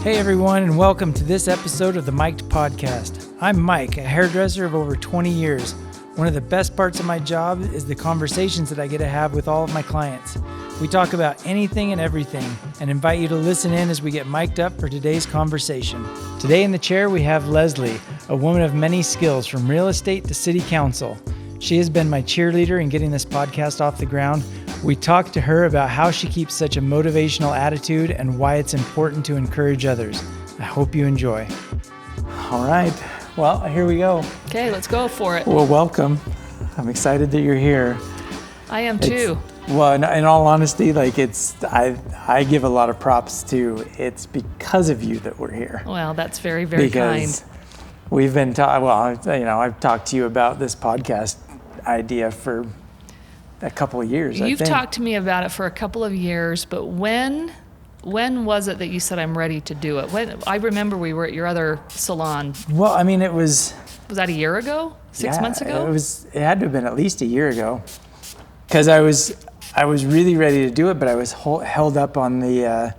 Hey everyone, and welcome to this episode of the Mic'd Podcast. I'm Mike, a hairdresser of over 20 years. One of the best parts of my job is the conversations that I get to have with all of my clients. We talk about anything and everything and invite you to listen in as we get mic'd up for today's conversation. Today in the chair we have Leslie, a woman of many skills from real estate to city council. She has been my cheerleader in getting this podcast off the ground. We talked to her about how she keeps such a motivational attitude and why it's important to encourage others. I hope you enjoy. All right. Well, here we go. Okay, let's go for it. Well, welcome. I'm excited that you're here. I am too. Well, in all honesty, I give a lot of props to it's because of you that we're here. Well, that's very, very because kind. We've been I've talked to you about this podcast idea for a couple of years. You've talked to me about it for a couple of years, but when was it that you said I'm ready to do it? I remember we were at your other salon. Well, I mean, it was that a year ago? 6 months ago? It had to have been at least a year ago, because I was really ready to do it, but I was held up on the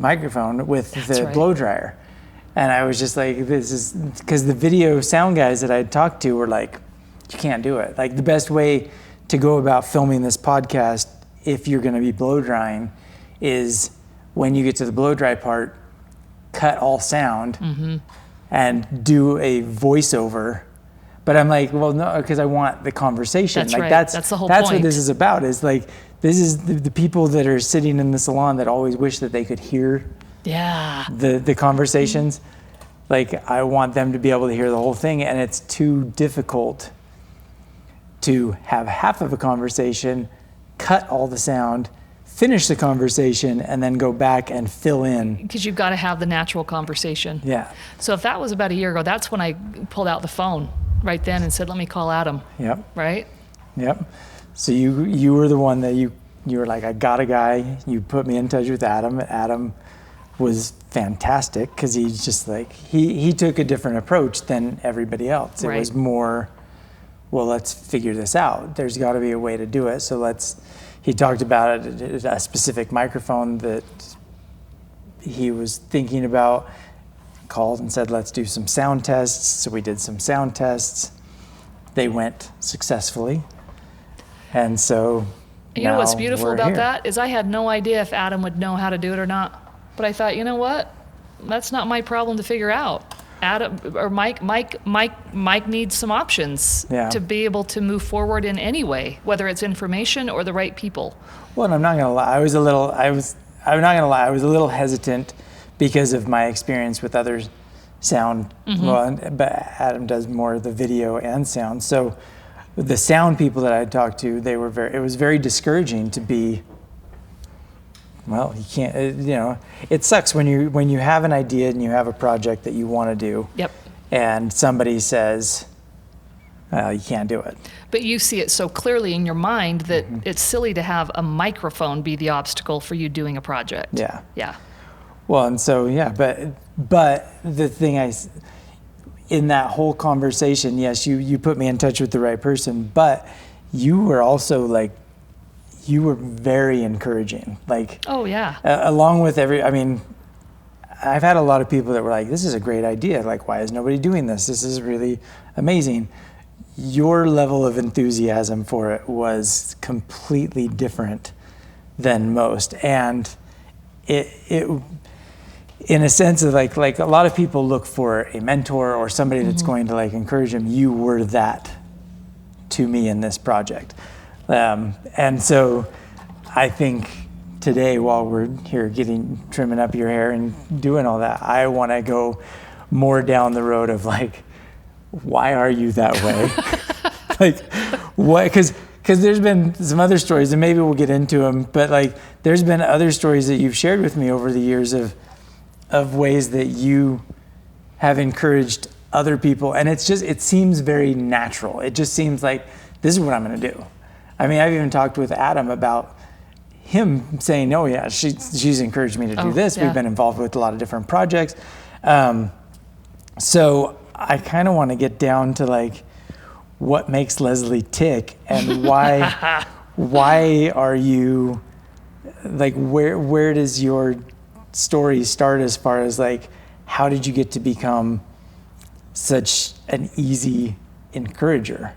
microphone with blow dryer, and I was just like, this is because the video sound guys that I had talked to were like, you can't do it. Like, the best way to go about filming this podcast, if you're going to be blow drying, is when you get to the blow dry part, cut all sound and do a voiceover. But I'm like, well, no, because I want the conversation. That's right. That's the whole point. That's what this is about. Is like, this is the people that are sitting in the salon that always wish that they could hear the conversations. Like, I want them to be able to hear the whole thing, and it's too difficult to have half of a conversation, cut all the sound, finish the conversation, and then go back and fill in. Because you've got to have the natural conversation. Yeah. So if that was about a year ago, that's when I pulled out the phone right then and said, let me call Adam. Yep. Right? Yep. So you were the one that you were like, I got a guy. You put me in touch with Adam. Adam was fantastic because he's just like, he took a different approach than everybody else. It was more, well, let's figure this out. There's got to be a way to do it. So he talked about it, a specific microphone that he was thinking about, called and said, let's do some sound tests. So we did some sound tests. They went successfully. And so you know what's beautiful about that is I had no idea if Adam would know how to do it or not. But I thought, you know what? That's not my problem to figure out. Adam or Mike needs some options to be able to move forward in any way, whether it's information or the right people. Well, and I'm not gonna lie, I was a little hesitant because of my experience with other sound. Well, but Adam does more of the video and sound. So the sound people that I talked to, it was very discouraging to be. Well, you can't, it sucks when you have an idea and you have a project that you want to do. Yep. And somebody says, you can't do it. But you see it so clearly in your mind that it's silly to have a microphone be the obstacle for you doing a project. Yeah. Yeah. Well, and so, but the thing in that whole conversation, yes, you put me in touch with the right person, but you were also you were very encouraging. Oh yeah. Along with I've had a lot of people that were like, this is a great idea. Like, why is nobody doing this? This is really amazing. Your level of enthusiasm for it was completely different than most. And it in a sense of like a lot of people look for a mentor or somebody that's going to encourage them. You were that to me in this project. And so I think today, while we're here trimming up your hair and doing all that, I want to go more down the road of why are you that way? What? Because there's been some other stories, and maybe we'll get into them, but there's been other stories that you've shared with me over the years of ways that you have encouraged other people. And it seems very natural. It just seems like, this is what I'm going to do. I mean, I've even talked with Adam about him saying, oh yeah, she's encouraged me to do this. Yeah. We've been involved with a lot of different projects. So I kind of want to get down to what makes Leslie tick and why are you, where does your story start as far as like, how did you get to become such an easy encourager?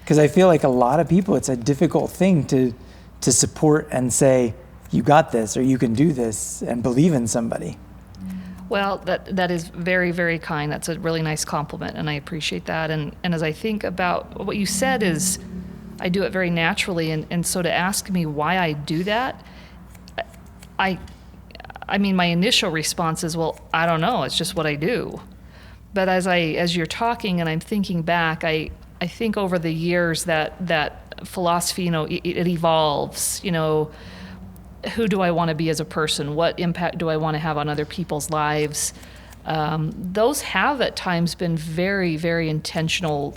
Because I feel like a lot of people, it's a difficult thing to support and say, you got this, or you can do this, and believe in somebody. Well, that is very, very kind. That's a really nice compliment, and I appreciate that. And as I think about what you said is, I do it very naturally, and so to ask me why I do that, I mean, my initial response is, well, I don't know, it's just what I do. But as you're talking and I'm thinking back, I think over the years that philosophy, it evolves, who do I want to be as a person? What impact do I want to have on other people's lives? Those have at times been very, very intentional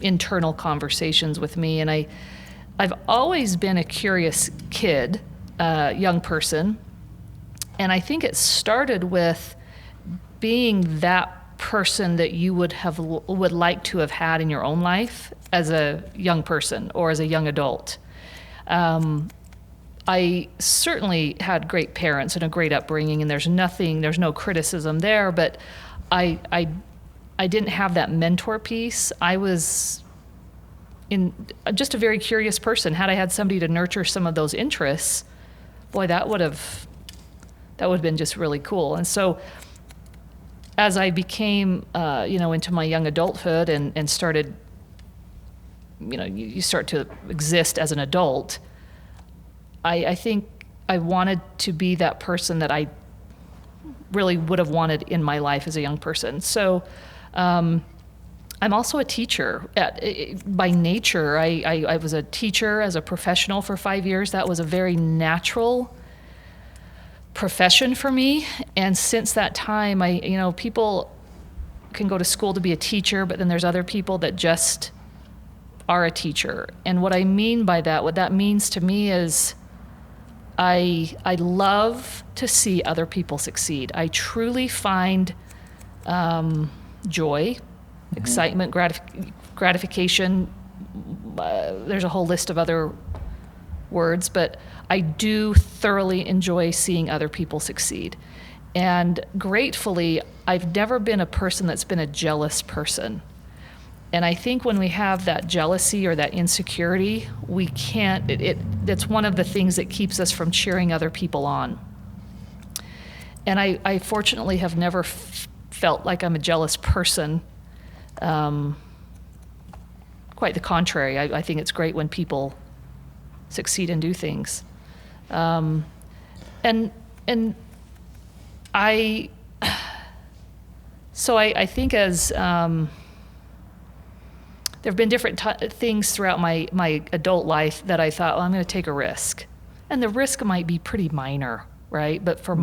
internal conversations with me. And I've always been a curious kid, young person. And I think it started with being that person that you would like to have had in your own life as a young person or as a young adult. I certainly had great parents and a great upbringing, and there's no criticism there, but I didn't have that mentor piece. I was just a very curious person. Had I had somebody to nurture some of those interests, boy, that would have been just really cool. And so as I became, into my young adulthood and started, you start to exist as an adult, I think I wanted to be that person that I really would have wanted in my life as a young person. So I'm also a teacher. By nature, I was a teacher as a professional for 5 years. That was a very natural profession for me. And since that time, people can go to school to be a teacher, but then there's other people that just are a teacher. And what I mean by that, what that means to me is I love to see other people succeed. I truly find joy, excitement, gratification. There's a whole list of other words, but I do thoroughly enjoy seeing other people succeed. And gratefully, I've never been a person that's been a jealous person. And I think when we have that jealousy or that insecurity, we can't, that's one of the things that keeps us from cheering other people on. And I fortunately have never felt like I'm a jealous person. Quite the contrary. I think it's great when people succeed and do things. And I think as, there have been different things throughout my adult life that I thought, well, I'm going to take a risk. And the risk might be pretty minor, right? But for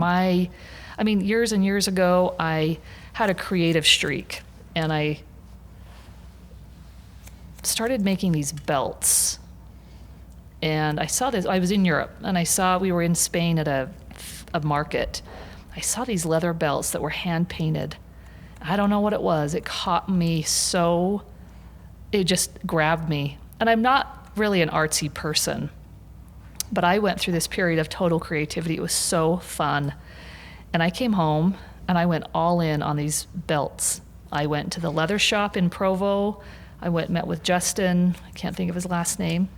years and years ago, I had a creative streak. And I started making these belts. And I saw this, I was in Europe, and we were in Spain at a market. I saw these leather belts that were hand painted. I don't know what it was. It caught me so, it just grabbed me. And I'm not really an artsy person, but I went through this period of total creativity. It was so fun. And I came home and I went all in on these belts. I went to the leather shop in Provo. I met with Justin, I can't think of his last name,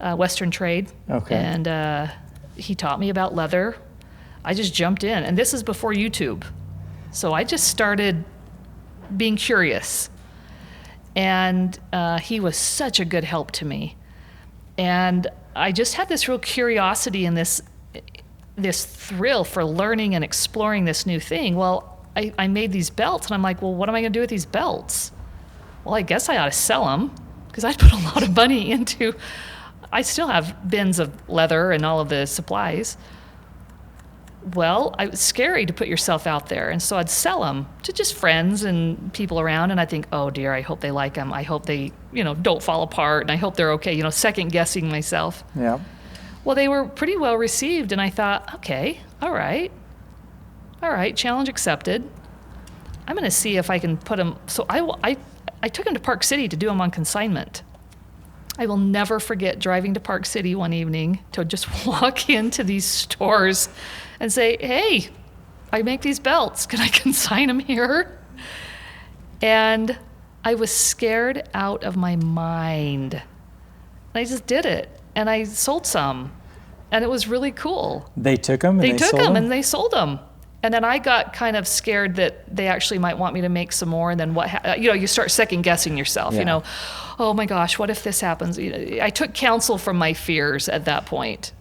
Western Trade. Okay. And he taught me about leather. I just jumped in. And this is before YouTube. So I just started being curious. And he was such a good help to me. And I just had this real curiosity and this thrill for learning and exploring this new thing. Well, I made these belts, and I'm like, well, what am I going to do with these belts? Well, I guess I ought to sell them, because I put a lot of money into, I still have bins of leather and all of the supplies. Well, it was scary to put yourself out there, and so I'd sell them to just friends and people around, and I think, oh dear, I hope they like them. I hope they, don't fall apart, and I hope they're okay, second guessing myself. Yeah. Well, they were pretty well received, and I thought, okay, all right, challenge accepted. I'm going to see if I can put them, so I took them to Park City to do them on consignment. I will never forget driving to Park City one evening to just walk into these stores and say, hey, I make these belts. Can I consign them here? And I was scared out of my mind. I just did it, and I sold some, and it was really cool. They took them. They took them and they sold them. And then I got kind of scared that they actually might want me to make some more. And then you start second guessing yourself, oh my gosh, what if this happens? I took counsel from my fears at that point.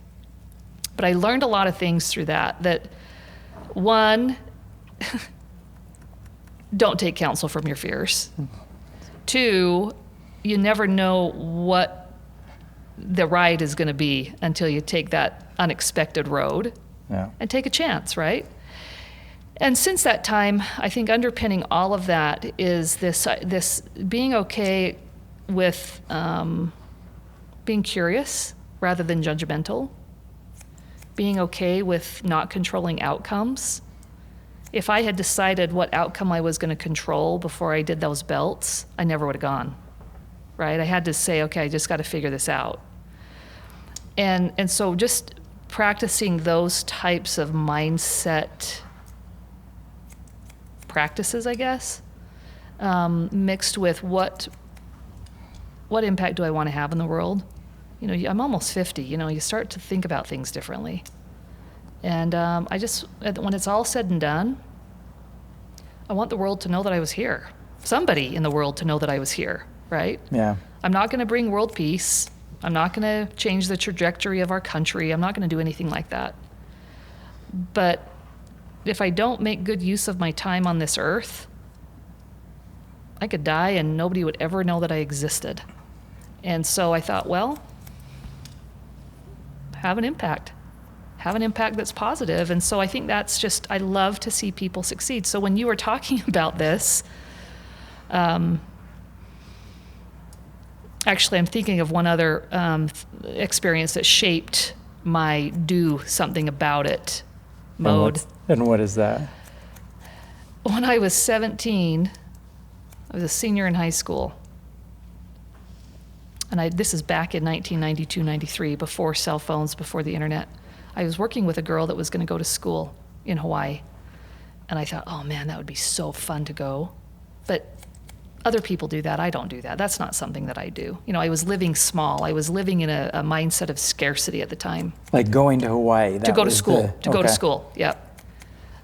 But I learned a lot of things through that one, don't take counsel from your fears. Two, you never know what the ride is going to be until you take that unexpected road and take a chance, right? And since that time, I think underpinning all of that is this being okay with being curious rather than judgmental, being okay with not controlling outcomes. If I had decided what outcome I was going to control before I did those belts, I never would have gone, right? I had to say, okay, I just got to figure this out. And so just practicing those types of mindset practices, I guess, mixed with what impact do I want to have in the world? I'm almost 50, you start to think about things differently. And when it's all said and done, I want the world to know that I was here. Somebody in the world to know that I was here, right? Yeah. I'm not going to bring world peace. I'm not going to change the trajectory of our country. I'm not going to do anything like that. But if I don't make good use of my time on this earth, I could die and nobody would ever know that I existed. And so I thought, well, have an impact that's positive. And so I think that's just, I love to see people succeed. So when you were talking about this, actually I'm thinking of one other experience that shaped my do something about it mode. And what is that? When I was 17, I was a senior in high school. And this is back in 1992, 93, before cell phones, before the internet. I was working with a girl that was going to go to school in Hawaii. And I thought, oh man, that would be so fun to go. But other people do that. I don't do that. That's not something that I do. I was living small. I was living in a mindset of scarcity at the time. Like going to Hawaii. To go to school. Go to school, yep.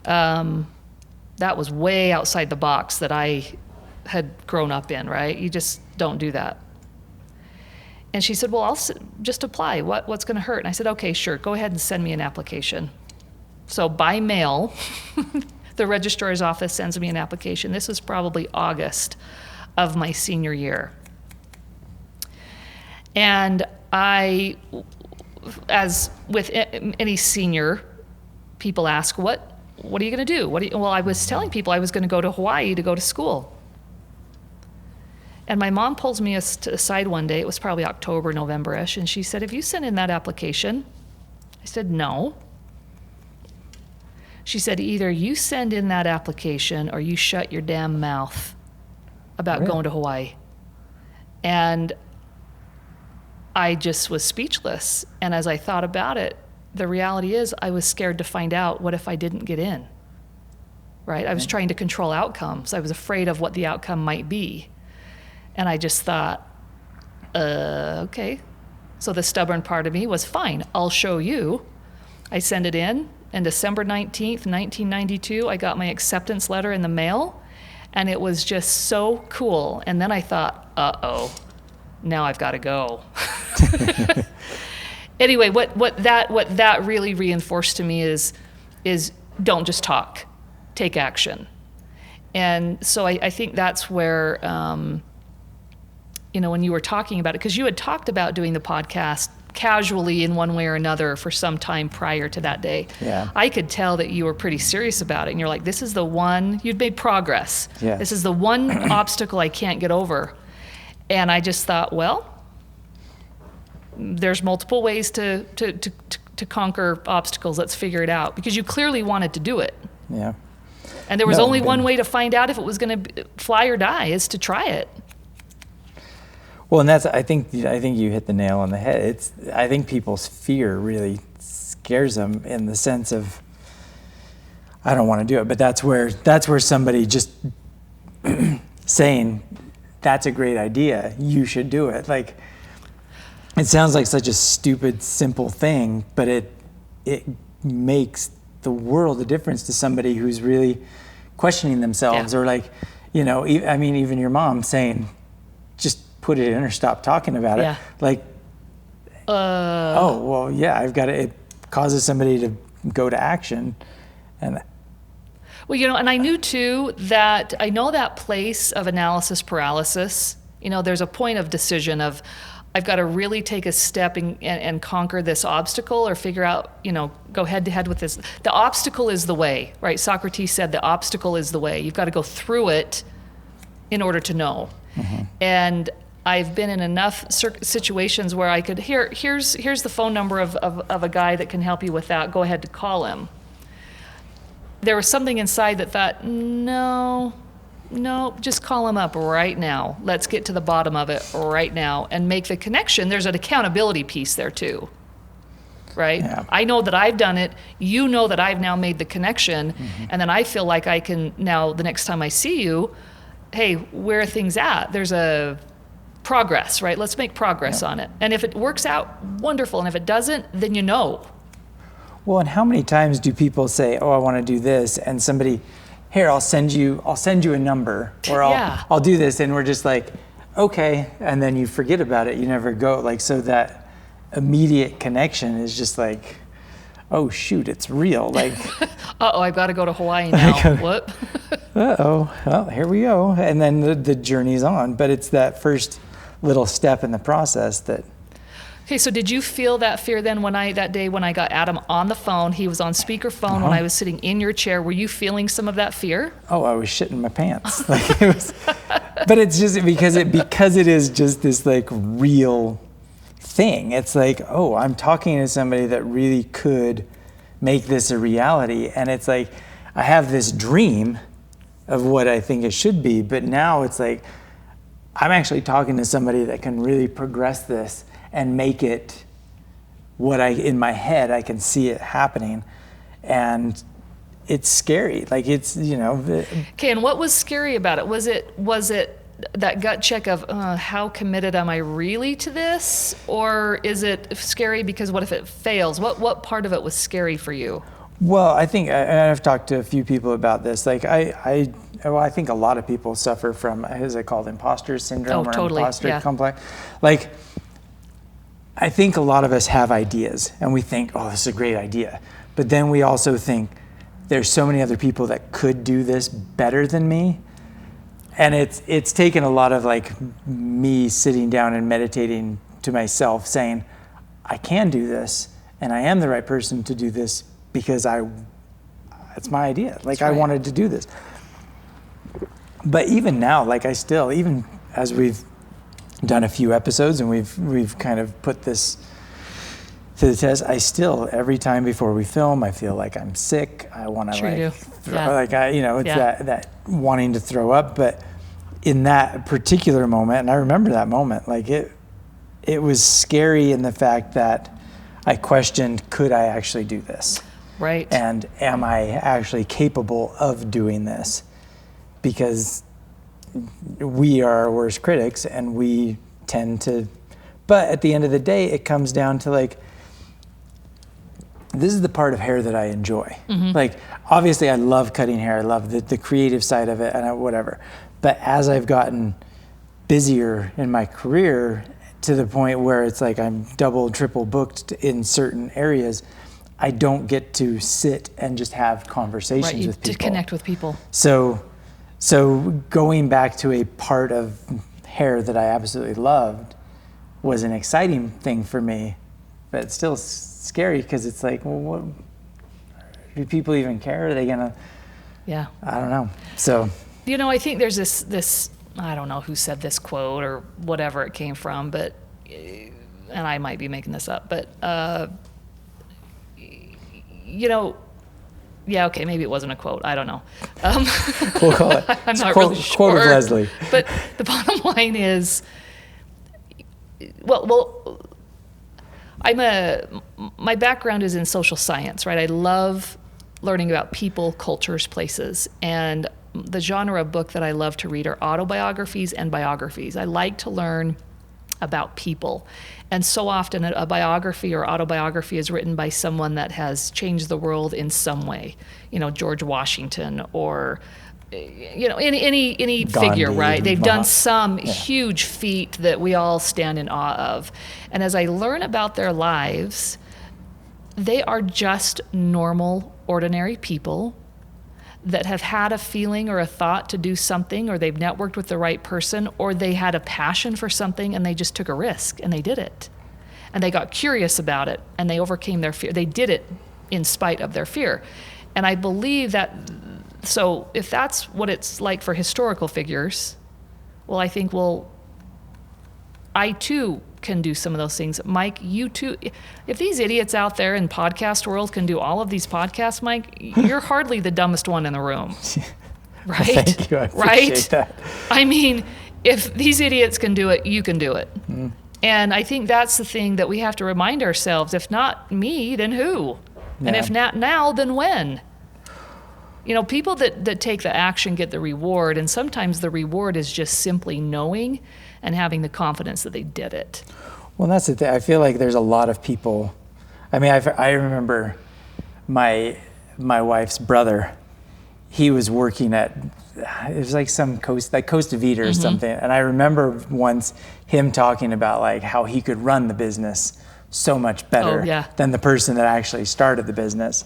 That was way outside the box that I had grown up in, right? You just don't do that. And she said, well, I'll just apply. What's going to hurt? And I said, okay, sure. Go ahead and send me an application. So by mail, the registrar's office sends me an application. This was probably August of my senior year. And I, as with any senior, people ask, what are you going to do? Well, I was telling people I was going to go to Hawaii to go to school. And my mom pulls me aside one day, it was probably October, November-ish, and she said, have you sent in that application? I said, no. She said, either you send in that application or you shut your damn mouth about going to Hawaii. And I just was speechless. And as I thought about it, the reality is I was scared to find out, what if I didn't get in, right? I was trying to control outcomes. I was afraid of what the outcome might be. And I just thought, okay. So the stubborn part of me was, fine, I'll show you. I sent it in, and December 19th, 1992, I got my acceptance letter in the mail, and it was just so cool. And then I thought, uh-oh, now I've got to go. Anyway, what that really reinforced to me is don't just talk, take action. And so I think that's where, when you were talking about it, because you had talked about doing the podcast casually in one way or another for some time prior to that day. Yeah. I could tell that you were pretty serious about it, and you're like, this is the one, you'd made progress. Yeah. This is the one obstacle I can't get over. And I just thought, well, there's multiple ways to conquer obstacles. Let's figure it out, because you clearly wanted to do it. Yeah. And there was only one way to find out if it was going to fly or die, is to try it. Well, and I think you hit the nail on the head. I think people's fear really scares them, in the sense of, I don't want to do it. But that's where somebody just saying, that's a great idea, you should do it. Like, it sounds like such a stupid, simple thing, but it makes the world of difference to somebody who's really questioning themselves, or like, you know, I mean, even your mom saying, just put it in or stop talking about it. Like, oh, well, yeah, I've got it causes somebody to go to action. And well, you know, and I knew too that I know that place of analysis paralysis. You know, there's a point of decision of, I've got to really take a step and conquer this obstacle, or figure out, you know, go head to head with this. The obstacle is the way, right? Socrates said the obstacle is the way. You've got to go through it in order to know. Mm-hmm. And I've been in enough situations where I could, here's the phone number of a guy that can help you with that. Go ahead to call him. There was something inside that thought, no, just call him up right now. Let's get to the bottom of it right now and make the connection. There's an accountability piece there too, right? Yeah. I know that I've done it. You know that I've now made the connection. Mm-hmm. And then I feel like I can now, the next time I see you, hey, where are things at? There's a progress, right? Let's make progress on it. And if it works out, wonderful. And if it doesn't, then you know. Well, and how many times do people say, oh, I want to do this, and somebody, here, I'll send you a number, or I'll do this, and we're just like, okay, and then you forget about it, you never go, like, so that immediate connection is just like, oh shoot, it's real, like, I've got to go to Hawaii now. What? Well, here we go, and then the journey's on, but it's that first little step in the process that. Okay, so did you feel that fear then that day when I got Adam on the phone, he was on speakerphone when I was sitting in your chair, were you feeling some of that fear? Oh, I was shitting my pants. Like, it was, but it's just because it is just this like real thing. It's like, oh, I'm talking to somebody that really could make this a reality. And it's like, I have this dream of what I think it should be, but now it's like, I'm actually talking to somebody that can really progress this and make it what in my head, I can see it happening. And it's scary. Like, it's, you know. Okay, and what was scary about it? Was it that gut check of, how committed am I really to this? Or is it scary because what if it fails? What part of it was scary for you? Well, I think, and I've talked to a few people about this, like I think a lot of people suffer from, is it called imposter syndrome or imposter complex? Like, I think a lot of us have ideas and we think, oh, this is a great idea. But then we also think there's so many other people that could do this better than me. And it's taken a lot of like me sitting down and meditating to myself saying, I can do this and I am the right person to do this because it's my idea. Like, I wanted to do this. But even now, like even as we've done a few episodes and we've kind of put this to the test, I still, every time before we film, I feel like I'm sick. I want to that wanting to throw up. But in that particular moment, and I remember that moment, like it was scary in the fact that I questioned, could I actually do this? Right. And am I actually capable of doing this? Because we are our worst critics and we tend to, but at the end of the day, it comes down to like, this is the part of hair that I enjoy. Mm-hmm. Like, obviously I love cutting hair. I love the creative side of it and whatever. But as I've gotten busier in my career to the point where it's like I'm double, triple booked in certain areas, I don't get to sit and just have conversations with people. To connect with people. So going back to a part of hair that I absolutely loved was an exciting thing for me, but it's still scary because it's like, well, what, do people even care? Are they gonna? Yeah. I don't know. So. You know, I think there's this. I don't know who said this quote or whatever it came from, but, and I might be making this up, but, you know. Yeah, okay, maybe it wasn't a quote. I don't know. We'll call it. I'm not really sure. Quote of Leslie. But the bottom line is, well, my background is in social science, right? I love learning about people, cultures, places. And the genre of book that I love to read are autobiographies and biographies. I like to learn about people. And so often a biography or autobiography is written by someone that has changed the world in some way. George Washington or any figure, right? They've done some huge feat that we all stand in awe of. And as I learn about their lives, they are just normal, ordinary people that have had a feeling or a thought to do something, or they've networked with the right person, or they had a passion for something and they just took a risk and they did it. And they got curious about it and they overcame their fear. They did it in spite of their fear. And I believe that, so if that's what it's like for historical figures, well, I think, I too can do some of those things. Mike, you too. If these idiots out there in podcast world can do all of these podcasts, Mike, you're hardly the dumbest one in the room. Right? Well, thank you. I appreciate that. I mean, if these idiots can do it, you can do it. Mm. And I think that's the thing that we have to remind ourselves. If not me, then who? Yeah. And if not now, then when? People that take the action get the reward, and sometimes the reward is just simply knowing and having the confidence that they did it. Well, that's the thing. I feel like there's a lot of people. I mean, I remember my wife's brother. He was working at, it was like some Costa Vida or something. And I remember once him talking about like how he could run the business so much better than the person that actually started the business.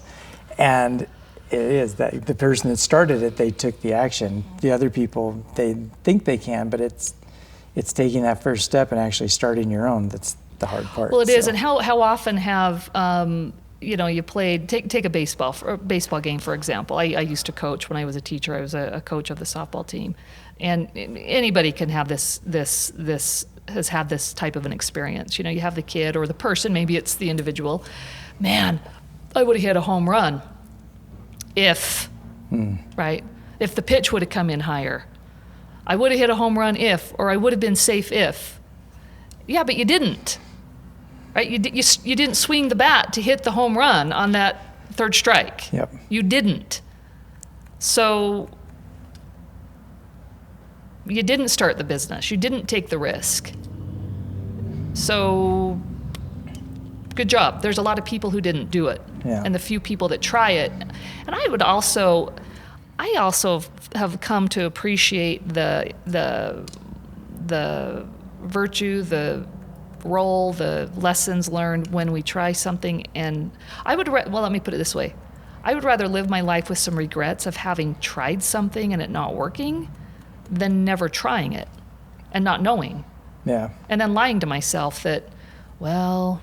And it is that the person that started it, they took the action. The other people, they think they can, but it's taking that first step and actually starting your own. That's the hard part. Well, it is. And how often have, you played, take a baseball game, for example. I used to coach when I was a teacher. I was a coach of the softball team. And anybody can have has had this type of an experience. You have the kid or the person, maybe it's the individual. Man, I would have hit a home run if, right? If the pitch would have come in higher. I would have hit a home run or I would have been safe if. Yeah, but you didn't, right? You didn't swing the bat to hit the home run on that third strike. Yep. You didn't. So you didn't start the business. You didn't take the risk. So good job. There's a lot of people who didn't do it, and the few people that try it. And I also have come to appreciate the virtue, the role, the lessons learned when we try something. And let me put it this way. I would rather live my life with some regrets of having tried something and it not working than never trying it and not knowing. Yeah. And then lying to myself that, well,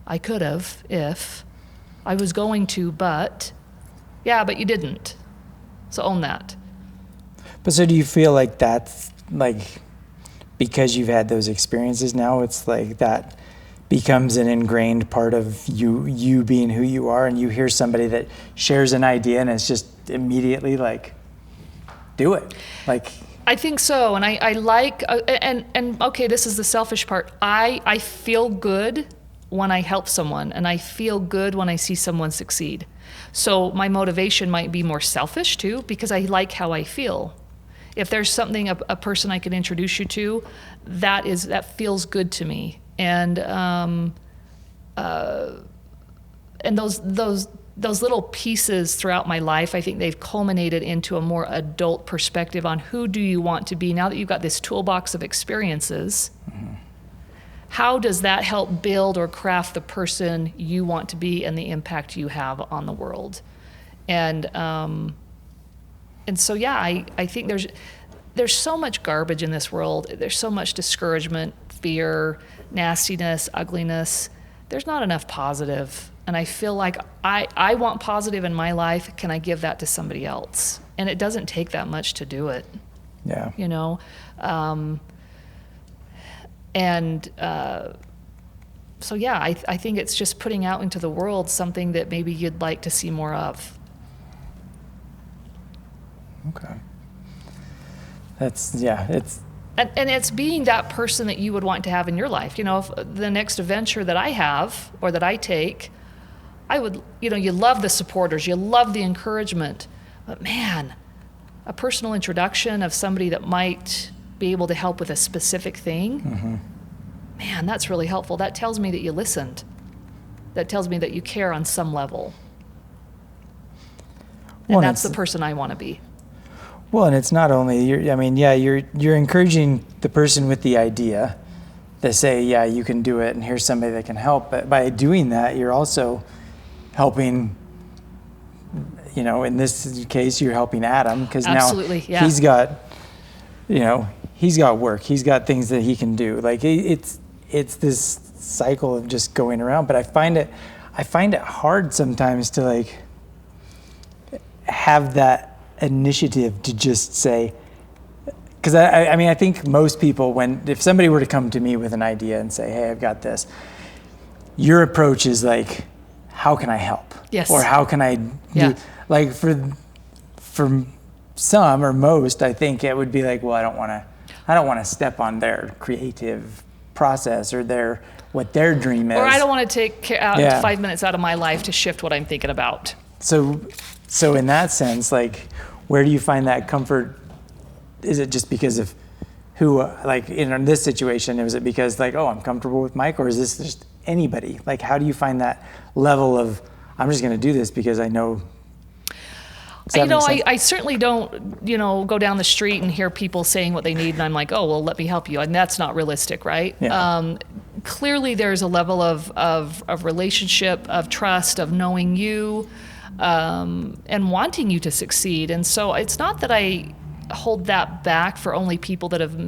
I could have if I was going to, but you didn't. So own that. But so do you feel like that's like, because you've had those experiences now, it's like that becomes an ingrained part of you being who you are, and you hear somebody that shares an idea and it's just immediately like, do it. Like, I think so. And I like, and okay, this is the selfish part. I feel good when I help someone, and I feel good when I see someone succeed. So my motivation might be more selfish too, because I like how I feel. If there's something, a person I can introduce you to, that feels good to me. And those little pieces throughout my life, I think they've culminated into a more adult perspective on who do you want to be now that you've got this toolbox of experiences. Mm-hmm. How does that help build or craft the person you want to be and the impact you have on the world? And so, I think there's so much garbage in this world. There's so much discouragement, fear, nastiness, ugliness. There's not enough positive. And I feel like I want positive in my life. Can I give that to somebody else? And it doesn't take that much to do it. Yeah. I think it's just putting out into the world something that maybe you'd like to see more of. Okay. It's and it's being that person that you would want to have in your life. If the next adventure that I have or that I take, you love the supporters, you love the encouragement, but man, a personal introduction of somebody that might be able to help with a specific thing, man, that's really helpful. That tells me that you listened. That tells me that you care on some level. And that's the person I want to be. Well, and it's not only, you're encouraging the person with the idea to say, yeah, you can do it, and here's somebody that can help. But by doing that, you're also helping, in this case, you're helping Adam, because now he's got, he's got work, he's got things that he can do. Like it's this cycle of just going around. But I find it hard sometimes to like have that initiative to just say, because I think most people, if somebody were to come to me with an idea and say, hey, I've got this, your approach is like, how can I help? Yes. Or how can I do, like for some or most, I think it would be like, well, I don't want to step on their creative process or what their dream is. Or I don't want to take 5 minutes out of my life to shift what I'm thinking about. So in that sense, like, where do you find that comfort? Is it just because of who, like in this situation, is it because like, oh, I'm comfortable with Mike, or is this just anybody? Like, how do you find that level of, I'm just going to do this because I know? I certainly don't, go down the street and hear people saying what they need, and I'm like, oh, well, let me help you. And that's not realistic, right? Yeah. Clearly, there's a level of relationship, of trust, of knowing you, and wanting you to succeed. And so it's not that I hold that back for only people that have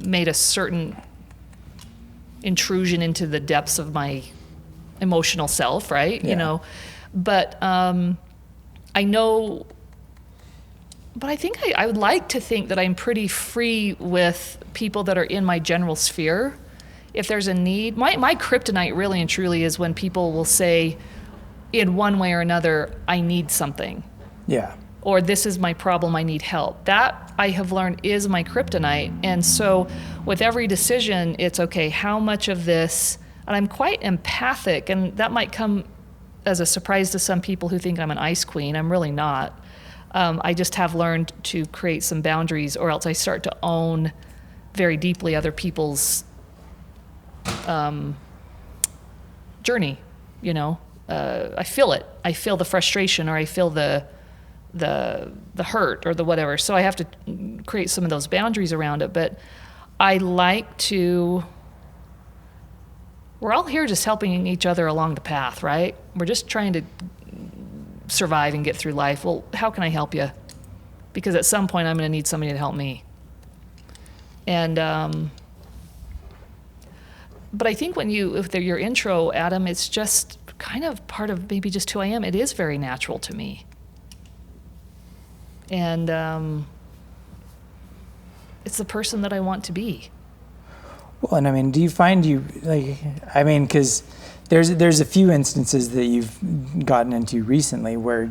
made a certain intrusion into the depths of my emotional self, right? Yeah. But I know, but I think I would like to think that I'm pretty free with people that are in my general sphere. If there's a need, my kryptonite really and truly is when people will say, in one way or another, I need something. Yeah. Or this is my problem, I need help. That I have learned is my kryptonite. And so with every decision, it's okay, how much of this, and I'm quite empathic, and that might come as a surprise to some people who think I'm an ice queen. I'm really not. I just have learned to create some boundaries, or else I start to own very deeply other people's journey, I feel it. I feel the frustration, or I feel the hurt, or the whatever. So I have to create some of those boundaries around it. But I like to. We're all here just helping each other along the path, right? We're just trying to survive and get through life. Well, how can I help you? Because at some point I'm going to need somebody to help me. And but I think if they're your intro, Adam, it's just kind of part of maybe just who I am. It is very natural to me. And it's the person that I want to be. Well, and do you find because there's a few instances that you've gotten into recently where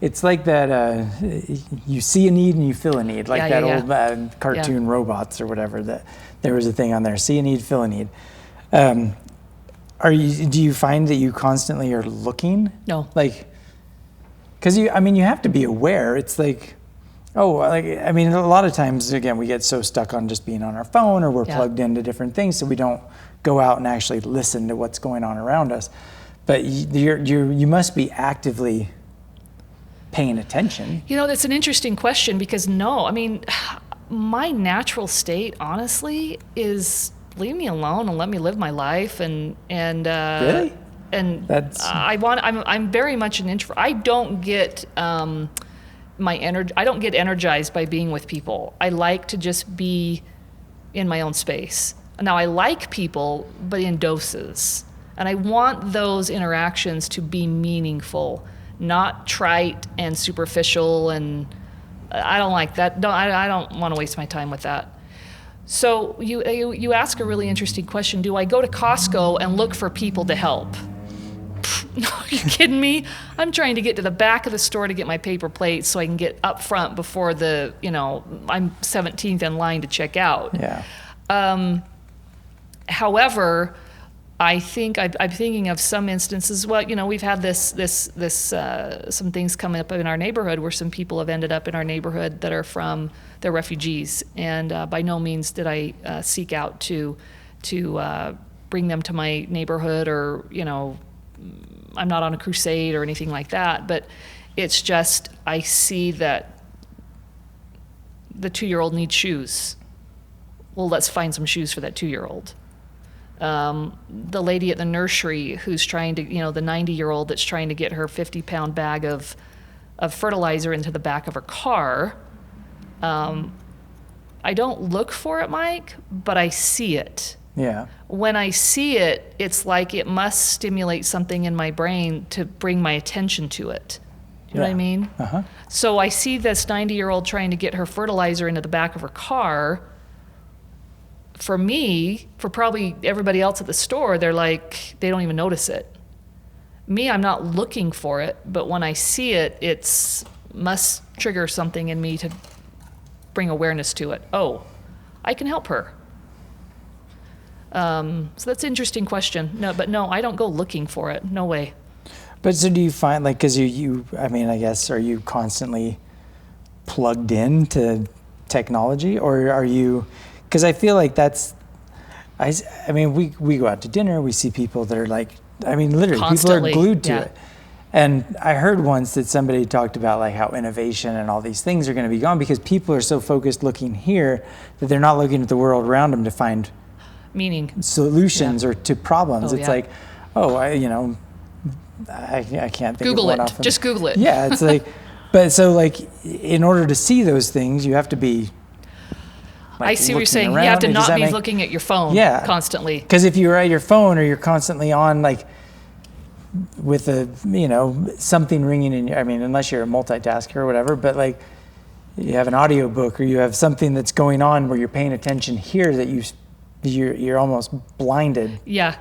it's like that, you see a need and you fill a need, like old cartoon robots or whatever, that there was a thing on there, see a need, fill a need. Do you find that you constantly are looking? No. Because you have to be aware. It's like, a lot of times, again, we get so stuck on just being on our phone, or we're plugged into different things, so we don't go out and actually listen to what's going on around us. But you must be actively paying attention. That's an interesting question, because my natural state, honestly, is leave me alone and let me live my life. And really? And I'm very much an introvert. I don't get I don't get energized by being with people. I like to just be in my own space. Now, I like people, but in doses. And I want those interactions to be meaningful, not trite and superficial. And I don't like that. I don't want to waste my time with that. So you ask a really interesting question. Do I go to Costco and look for people to help? Are you kidding me? I'm trying to get to the back of the store to get my paper plates so I can get up front before I'm 17th in line to check out. Yeah. However, I think I'm thinking of some instances. Well, we've had some things coming up in our neighborhood where some people have ended up in our neighborhood that are they're refugees, and by no means did I seek out to bring them to my neighborhood, or I'm not on a crusade or anything like that. But it's just I see that the 2-year-old needs shoes. Well, let's find some shoes for that 2-year-old. The lady at the nursery who's trying to, the 90-year-old that's trying to get her 50-pound bag of fertilizer into the back of her car. I don't look for it, Mike, but I see it. Yeah. When I see it, it's like it must stimulate something in my brain to bring my attention to it. You know what I mean? Uh-huh. So I see this 90-year-old trying to get her fertilizer into the back of her car. For me, for probably everybody else at the store, they're like, they don't even notice it. Me, I'm not looking for it, but when I see it, it must trigger something in me to bring awareness to it. Oh, I can help her. So that's an interesting question. No, I don't go looking for it. No way. But so do you find, like, because I guess, are you constantly plugged in to technology, or are you? Because I feel like we go out to dinner, we see people that are like, literally, Constantly, people are glued to it. And I heard once that somebody talked about like how innovation and all these things are going to be gone because people are so focused looking here that they're not looking at the world around them to find meaning, solutions, or to problems. Oh, It's yeah. like, I can't think Google of one it. Just Google it. Yeah, it's like, but so like in order to see those things, you have to be. Like, I see what you're saying. around. You have to Does not that be looking at your phone constantly. Because if you're at your phone or you're constantly on, like, with something ringing in your, unless you're a multitasker or whatever, but like you have an audio book or you have something that's going on where you're paying attention here that you're almost blinded. Yeah,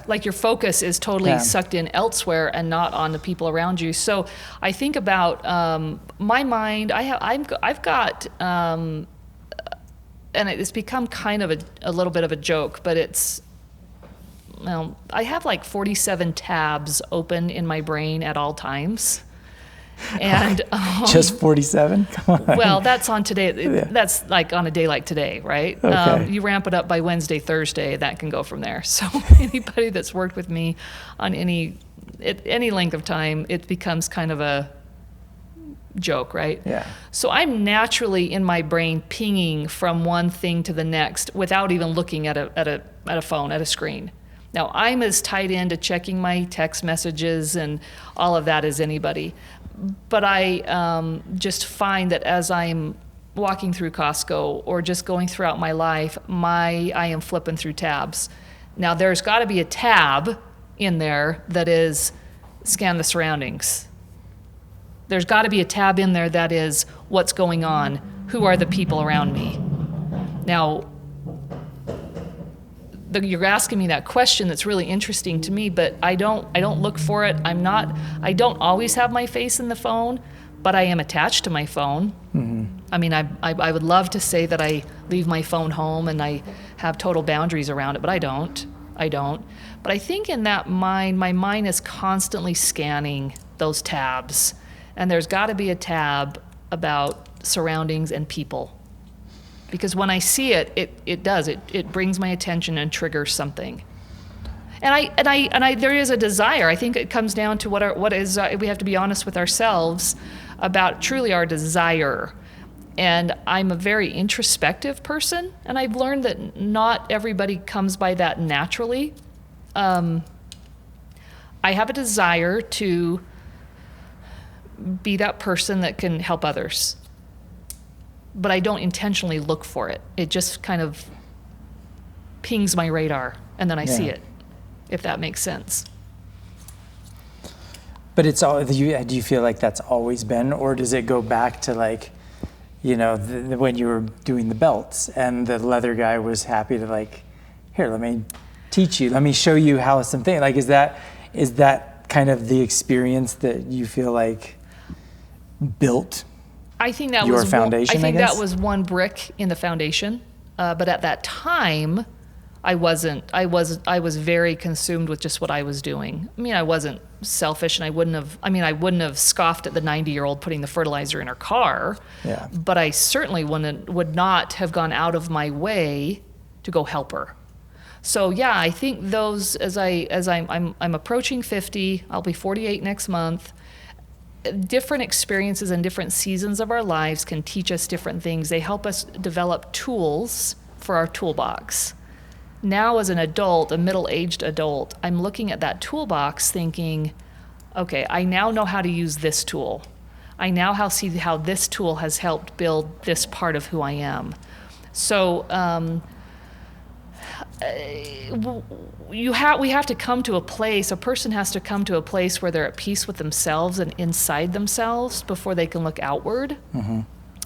like your focus is totally sucked in elsewhere and not on the people around you. So I think about my mind. I've got. And it's become kind of a little bit of a joke, but I have like 47 tabs open in my brain at all times. And just 47? Come on. Well, that's on today. That's like on a day like today, right? Okay. You ramp it up by Wednesday, Thursday, that can go from there. So anybody that's worked with me on any length of time, it becomes kind of a joke, right? Yeah. So I'm naturally in my brain pinging from one thing to the next without even looking at a phone, at a screen. Now I'm as tied into checking my text messages and all of that as anybody, but I just find that as I'm walking through Costco or just going throughout my life, I am flipping through tabs. Now there's got to be a tab in there that is scan the surroundings. There's got to be a tab in there that is what's going on, who are the people around me. Now, you're asking me that question that's really interesting to me, but I don't look for it. I don't always have my face in the phone, but I am attached to my phone. Mm-hmm. I would love to say that I leave my phone home and I have total boundaries around it, but I don't. But I think in that mind, my mind is constantly scanning those tabs. And there's got to be a tab about surroundings and people. Because when I see it, it brings my attention and triggers something. And there is a desire. I think it comes down to we have to be honest with ourselves about truly our desire. And I'm a very introspective person, and I've learned that not everybody comes by that naturally. I have a desire to be that person that can help others, but I don't intentionally look for it. It just kind of pings my radar, and then I see it, if that makes sense. But do you feel like that's always been, or does it go back to like, when you were doing the belts and the leather guy was happy to like, here, let me teach you, let me show you how something, like, is that kind of the experience that you feel like built I think that your was foundation? I think that was one brick in the foundation. But at that time, I was very consumed with just what I was doing. I mean, I wasn't selfish, and I wouldn't have scoffed at the 90-year-old putting the fertilizer in her car. Yeah. But I certainly would not have gone out of my way to go help her. So yeah, I think those, I'm approaching 50, I'll be 48 next month. Different experiences and different seasons of our lives can teach us different things. They help us develop tools for our toolbox. Now as an adult, a middle-aged adult, I'm looking at that toolbox thinking, okay, I now know how to use this tool. I now see how this tool has helped build this part of who I am. So we have to come to a place, a person has to come to a place where they're at peace with themselves and inside themselves before they can look outward. Mm-hmm.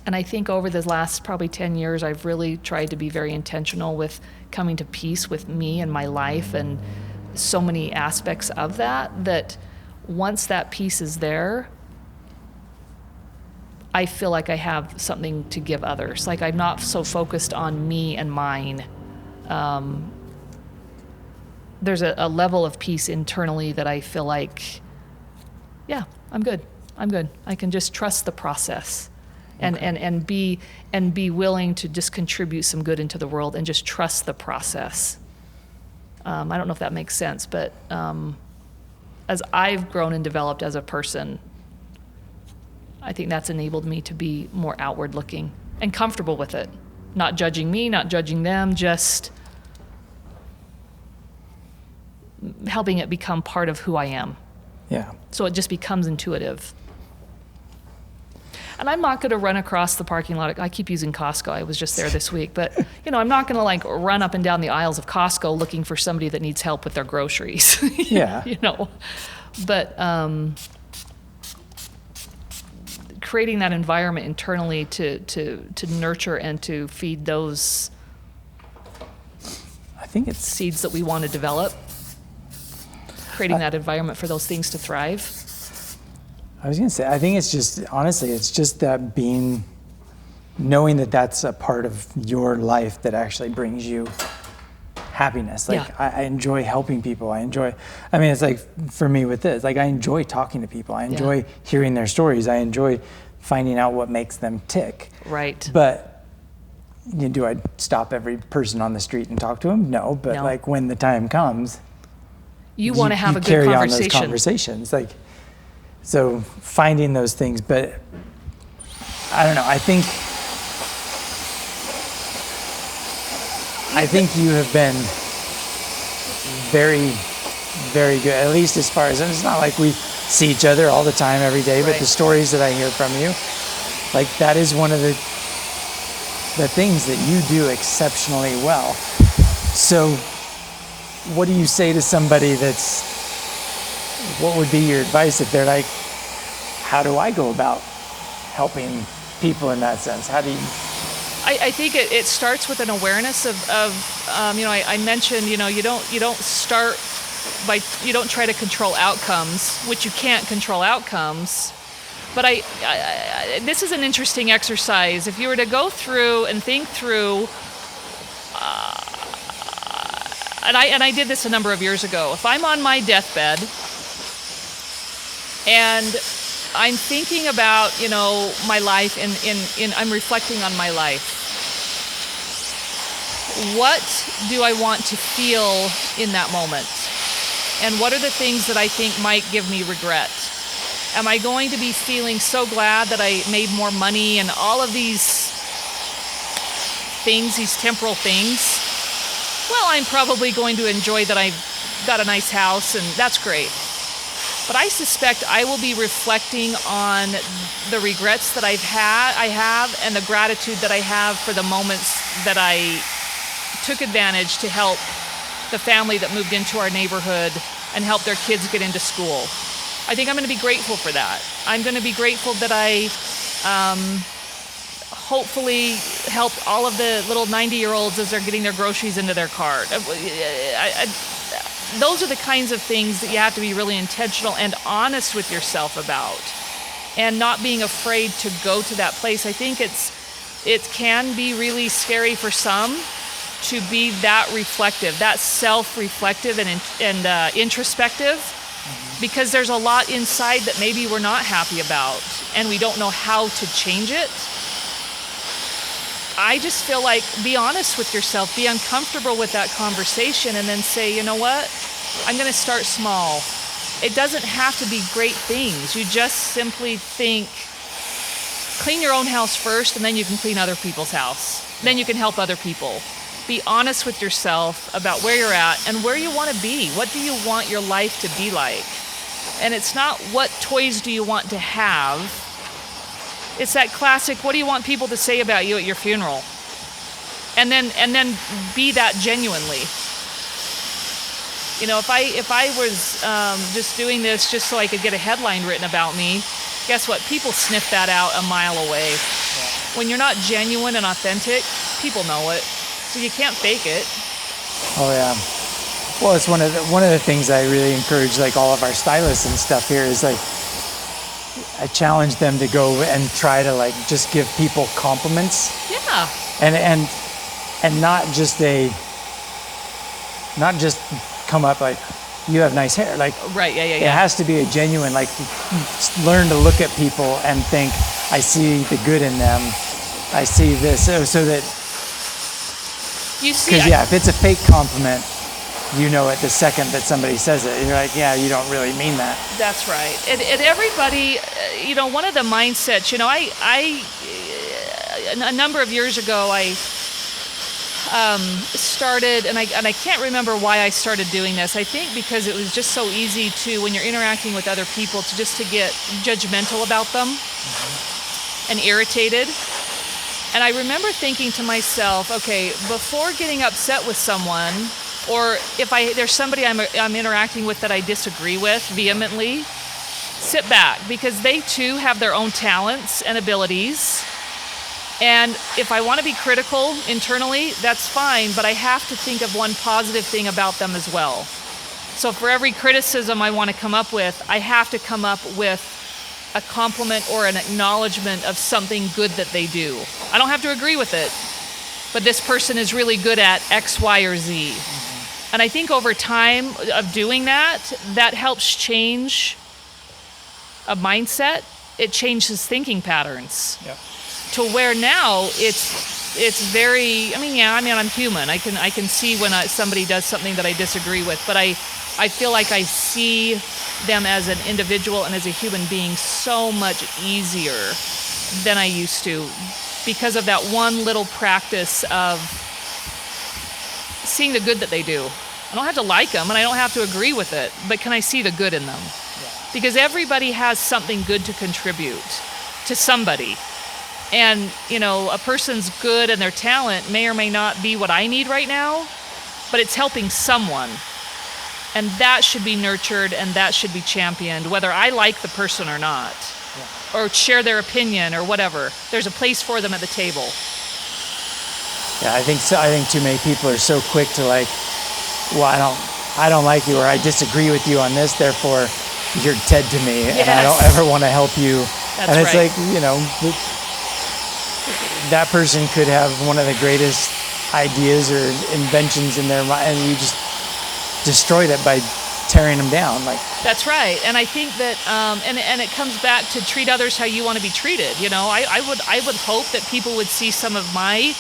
And I think over the last probably 10 years, I've really tried to be very intentional with coming to peace with me and my life and so many aspects of that once that peace is there, I feel like I have something to give others. Like I'm not so focused on me and mine. There's a level of peace internally that I feel like, yeah, I'm good. I can just trust the process. And be willing to just contribute some good into the world and just trust the process. I don't know if that makes sense, but as I've grown and developed as a person, I think that's enabled me to be more outward looking and comfortable with it. Not judging me, not judging them, just helping it become part of who I am. Yeah. So it just becomes intuitive. And I'm not going to run across the parking lot. I keep using Costco. I was just there this week. But, I'm not going to like run up and down the aisles of Costco looking for somebody that needs help with their groceries. Yeah. But creating that environment internally to nurture and to feed those I think it's seeds that we want to develop. Creating that environment for those things to thrive. I was going to say, I think it's just, honestly, it's just that knowing that that's a part of your life that actually brings you happiness. Like, yeah. I enjoy helping people. It's like, for me with this, like, I enjoy talking to people. I enjoy hearing their stories. I enjoy finding out what makes them tick. Right. But, do I stop every person on the street and talk to them? No, but like, when the time comes, you want to have a good carry conversation. On those conversations. Like, so finding those things, but I don't know. I think you have been very, very good, at least as far as, and it's not like we see each other all the time every day, but the stories that I hear from you, like that is one of the things that you do exceptionally well. So what do you say to somebody what would be your advice if they're like, how do I go about helping people in that sense? How do you? I think it starts with an awareness of I mentioned, you don't start by, you don't try to control outcomes, which you can't control outcomes. But this is an interesting exercise. If you were to go through and think through, and I did this a number of years ago. If I'm on my deathbed and I'm thinking about, my life and I'm reflecting on my life. What do I want to feel in that moment? And what are the things that I think might give me regret? Am I going to be feeling so glad that I made more money and all of these things, these temporal things? Well, I'm probably going to enjoy that I've got a nice house, and that's great. But I suspect I will be reflecting on the regrets that I have, and the gratitude that I have for the moments that I took advantage to help the family that moved into our neighborhood and help their kids get into school. I think I'm going to be grateful for that. I'm going to be grateful that I hopefully helped all of the little 90-year-olds as they're getting their groceries into their cart. Those are the kinds of things that you have to be really intentional and honest with yourself about, and not being afraid to go to that place. I think it can be really scary for some to be that reflective, that self-reflective and introspective, because there's a lot inside that maybe we're not happy about and we don't know how to change it. I just feel like, be honest with yourself, be uncomfortable with that conversation, and then say, you know what, I'm going to start small. It doesn't have to be great things. You just simply think, clean your own house first, and then you can clean other people's house. Then you can help other people. Be honest with yourself about where you're at and where you want to be. What do you want your life to be like? And it's not what toys do you want to have. It's that classic, what do you want people to say about you at your funeral? And then be that genuinely. You know, if I was just doing this just so I could get a headline written about me, guess what? People sniff that out a mile away. Yeah. When you're not genuine and authentic, people know it. So you can't fake it. Oh yeah. Well, it's one of the things I really encourage, like all of our stylists and stuff here, is like I challenge them to go and try to like just give people compliments. Yeah. And not just come up like, you have nice hair. Like, right, yeah. It has to be a genuine, like, learn to look at people and think, I see the good in them. I see this, so that, you see, because if it's a fake compliment, you know it the second that somebody says it. You're like, yeah, you don't really mean that. That's right. And everybody, you know, one of the mindsets, you know, I a number of years ago, I started, and I can't remember why I started doing this. I think because it was just so easy to, when you're interacting with other people, to get judgmental about them and irritated. And I remember thinking to myself, okay, before getting upset with someone, or if there's somebody I'm interacting with that I disagree with vehemently, sit back, because they too have their own talents and abilities. And if I want to be critical internally, that's fine, but I have to think of one positive thing about them as well. So for every criticism I want to come up with, I have to come up with a compliment or an acknowledgement of something good that they do. I don't have to agree with it, but this person is really good at X, Y, or Z. And I think over time of doing that helps change a mindset. It changes thinking patterns. Yep. To where now it's very, I'm human. I can see when somebody does something that I disagree with, but I feel like I see them as an individual and as a human being so much easier than I used to, because of that one little practice of seeing the good that they do. I don't have to like them and I don't have to agree with it, but can I see the good in them? Yeah. Because everybody has something good to contribute to somebody. And, you know, a person's good and their talent may or may not be what I need right now, but it's helping someone. And that should be nurtured and that should be championed, whether I like the person or not, or share their opinion or whatever. There's a place for them at the table. Yeah, I think so. I think too many people are so quick to like, well, I don't like you, or I disagree with you on this, therefore you're dead to me, yes. And I don't ever want to help you. That's and it's right. like, you know, that person could have one of the greatest ideas or inventions in their mind, and you just destroyed it by tearing them down. Like, that's right. And I think that and it comes back to treat others how you want to be treated. You know, I would hope that people would see some of my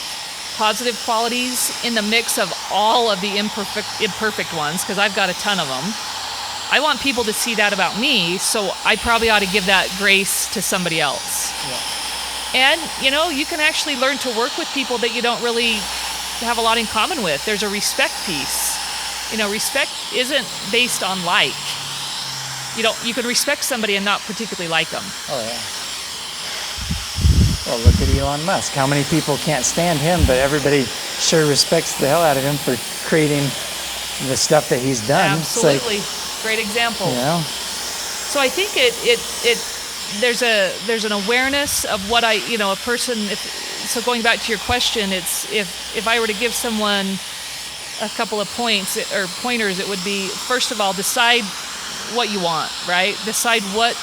positive qualities in the mix of all of the imperfect ones, because I've got a ton of them. I want people to see that about me, so I probably ought to give that grace to somebody else. Yeah. And, you know, you can actually learn to work with people that you don't really have a lot in common with. There's a respect piece. You know, respect isn't based on like. You can respect somebody and not particularly like them. Oh, yeah. Well, look at Elon Musk. How many people can't stand him, but everybody sure respects the hell out of him for creating the stuff that he's done. Absolutely. It's like, great example. You know? So I think there's an awareness of what a person, so going back to your question, it's if I were to give someone a couple of points or pointers, it would be, first of all, decide what you want, right? Decide what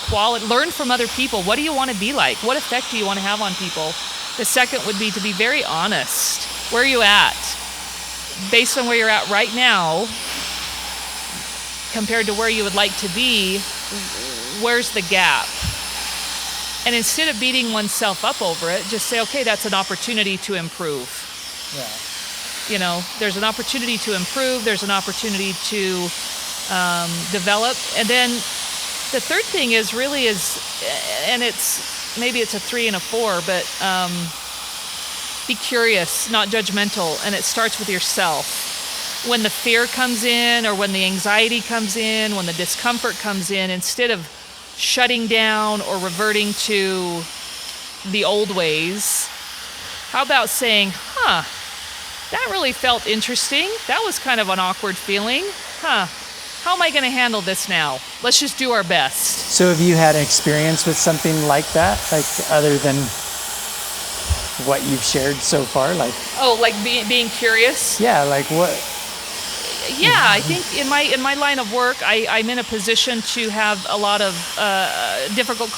quality, learn from other people. What do you want to be like? What effect do you want to have on people? The second would be to be very honest. Where are you at? based on where you're at right now, compared to where you would like to be, where's the gap? And instead of beating oneself up over it, just say, okay, that's an opportunity to improve. Yeah. You know, there's an opportunity to improve, there's an opportunity to develop. And then the third thing is, and maybe it's a 3 and a 4, but be curious, not judgmental, and it starts with yourself. When the fear comes in, or when the anxiety comes in, when the discomfort comes in, instead of shutting down or reverting to the old ways, how about saying, that really felt interesting. That was kind of an awkward feeling. How am I going to handle this now? Let's just do our best. So have you had an experience with something like that, like other than what you've shared so far? Like being curious? Yeah, like what? Yeah, I think in my line of work, I'm in a position to have a lot of difficult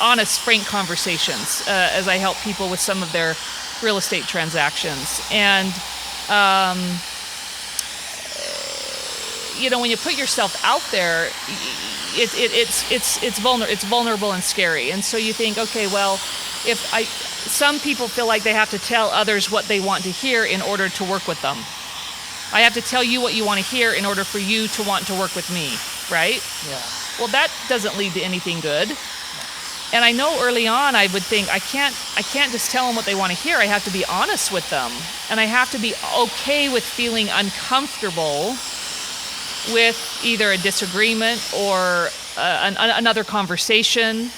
honest, frank conversations as I help people with some of their real estate transactions. And when you put yourself out there, it's vulnerable and scary. And so you think, okay, well, some people feel like they have to tell others what they want to hear in order to work with them. I have to tell you what you want to hear in order for you to want to work with me, right? Yeah. Well, that doesn't lead to anything good. And I know early on I would think, I can't just tell them what they want to hear. I have to be honest with them. And I have to be okay with feeling uncomfortable with either a disagreement or another conversation.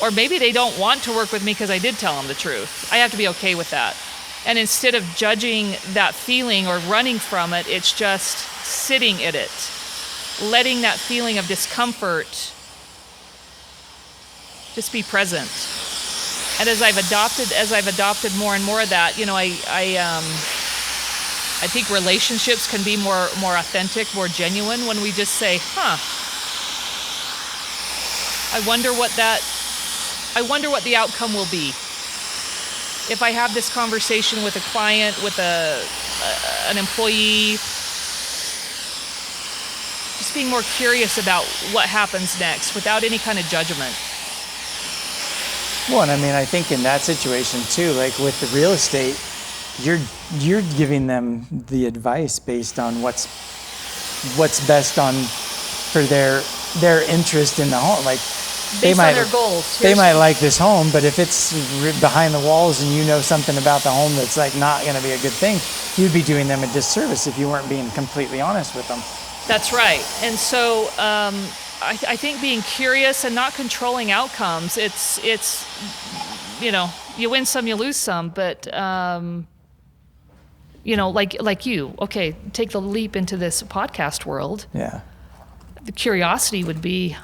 Or maybe they don't want to work with me because I did tell them the truth. I have to be okay with that. And instead of judging that feeling or running from it, it's just sitting in it, letting that feeling of discomfort just be present. And as I've adopted more and more of that, I think relationships can be more authentic, more genuine when we just say, I wonder what the outcome will be. If I have this conversation with a client, with an employee, just being more curious about what happens next without any kind of judgment. Well, and I mean, I think in that situation too, like with the real estate, you're giving them the advice based on what's best for their interest in the home. Like based on their goals. They might like this home, but if it's behind the walls and you know something about the home that's like not going to be a good thing, you'd be doing them a disservice if you weren't being completely honest with them. That's right. And so I think being curious and not controlling outcomes, it's you win some, you lose some, but like you, okay, take the leap into this podcast world. Yeah. The curiosity would be,